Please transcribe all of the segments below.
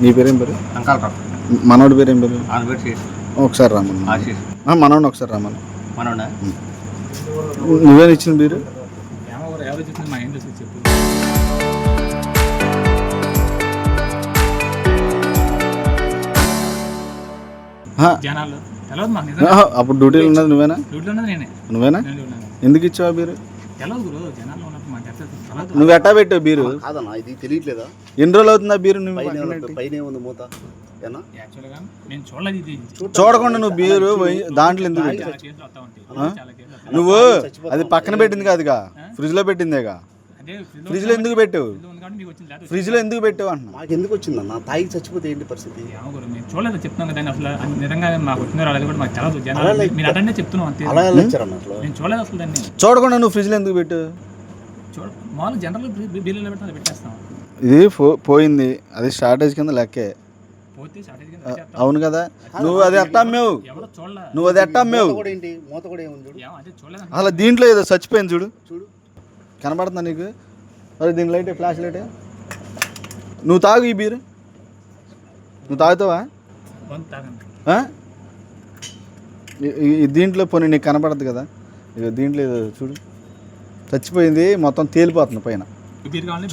నీ పేరేం పేరు? అంకాలరావు. మనోడి పేరేం పేరు? ఒకసారి రామన్. మనోడిని ఒకసారి రామన్. మనోడా? నువ్వేనా ఇచ్చిన బీరు? అప్పుడు డ్యూటీలో ఉన్నది నువ్వేనా? నువ్వేనా? ఎందుకు ఇచ్చావు బీరు? నువ్వు ఎట్టా పెట్టావు బీరు? ఇది తెలియట్లేదా? ఎన్ని రోజులు అవుతుందా బీరు? చూడకుండా నువ్వు బీరు దాంట్లో ఎందుకు పెట్టావు? నువ్వు అది పక్కన పెట్టింది కాదుగా, ఫ్రిడ్జ్ లో పెట్టిందేగా. ఫ్రిడ్జ్ లో ఎందుకు పెట్టావు? ఫ్రిడ్జ్ లో ఎందుకు పెట్టావు అంటున్నా. మాకు ఎందుకు వచ్చిందన్న? తాగి చచ్చిపోతే ఏంటి పరిస్థితి? చూడలేదు చెప్తున్నాను కదా అసలు నిజంగా మాకు వచ్చిన రాలేదు కూడా మాకు తెలదు. మీరు అటెండే చెప్తున్నాం అంతే. అలా వచ్చారన్న అసలు నేను చూడలేదు అసలు దాన్ని. చూడకుండా నువ్వు ఫ్రిడ్జ్ లో ఎందుకు పెట్టావు? మామూలు జనరల్ బిల్లులో పెట్టి పెట్టేస్తాం. ఇది పోయింది, అది షార్టేజ్ కింద లెక్కే. అవును కదా, నువ్వు అది ఎట్ట అమ్మావు? నువ్వు అది ఎట్ట అమ్మావు? అసలు దీంట్లో ఏదో చచ్చిపోయింది చూడు. చూడు కనబడుతుందా నీకు? అరే దీని లైట్, ఫ్లాష్ లైట్. నువ్వు తాగు ఈ బీరు. నువ్వు తాగుతావా? దీంట్లో పోనీ నీకు కనబడద్దు కదా. ఇక దీంట్లో ఏదో చూడు చచ్చిపోయింది, మొత్తం తేలిపోతుంది పైన.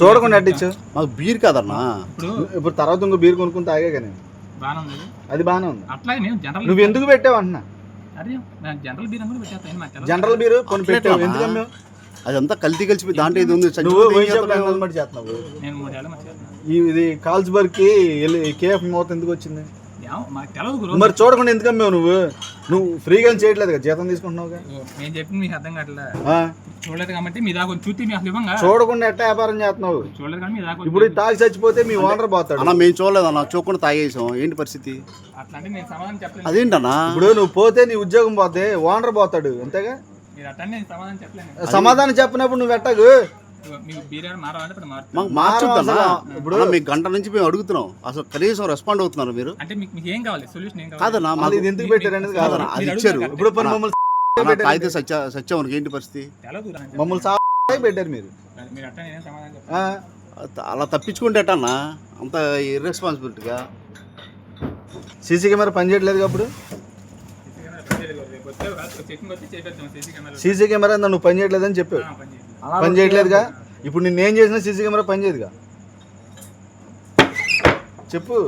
చూడకుండా అడ్డించు. మాకు బీర్ కాదన్నా. ఇప్పుడు తర్వాత ఇంకో బీర్ కొనుక్కుని తాగే కానీ అది బాగానే ఉంది. నువ్వు ఎందుకు పెట్టావు అంటున్నా. జనరల్ బీరు కొన్ని పెట్టావు, ఎందుకు అమ్మావు? అదంతా కల్తీ కలిసిపోయి దాంట్లో ఇది ఉంది. ఇది కాల్స్బర్గ్ కి కేఎఫ్ మూత ఎందుకు వచ్చింది మరి? చూడకుండా ఎందుకు అమ్మావు? నువ్వు ఫ్రీగా చేయట్లేదు కదా, జీతం తీసుకుంటున్నావు. నేను చెప్పింది మీకు అర్థం కావట్లేదు. చూడలేదు కాబట్టి మీ దాకా చూసి మీ అసలు చూడకుండా ఎట్లా వ్యాపారం చేస్తున్నావు? చూడలేదు కానీ మీ దాకా ఇప్పుడు తాగి చచ్చిపోతే మీ ఓనర్ పోతాడు. అన్న మేము చూడలేదన్నా, చూడకుండా తాగేసాం. ఏంటి పరిస్థితి? అట్లాంటి నేను సమాధానం చెప్పలేదు. అదేంటన్నా? ఇప్పుడు నువ్వు పోతే నీ ఉద్యోగం పోతే ఓనర్ పోతాడు, అంతేగా? సమాధానం చెప్పినప్పుడు నువ్వు ఎట్టకు ఇప్పుడు మీకు గంట నుంచి మేము అడుగుతున్నాం, అసలు కనీసం రెస్పాండ్ అవుతున్నారు మీరు? కాదన్నా మాకు ఎందుకు పెట్టారు అనేది కాదన్నా, అది ఇచ్చారు. ఇప్పుడు మమ్మల్ని తాగితే సత్యం ఏంటి పరిస్థితి? మమ్మల్ని పెట్టారు మీరు. అలా తప్పించుకుంటే అన్నా అంత ఇర్రెస్పాన్సిబిలిటీగా. సీసీ కెమెరా పని చేయట్లేదు అప్పుడు. సీసీ కెమెరా నువ్వు పని చేయట్లేదని చెప్పావు. పని చేయట్లేదుగా. ఇప్పుడు నేనేం చేసినా సీసీ కెమెరా పని చేయదుగా. చెప్పు.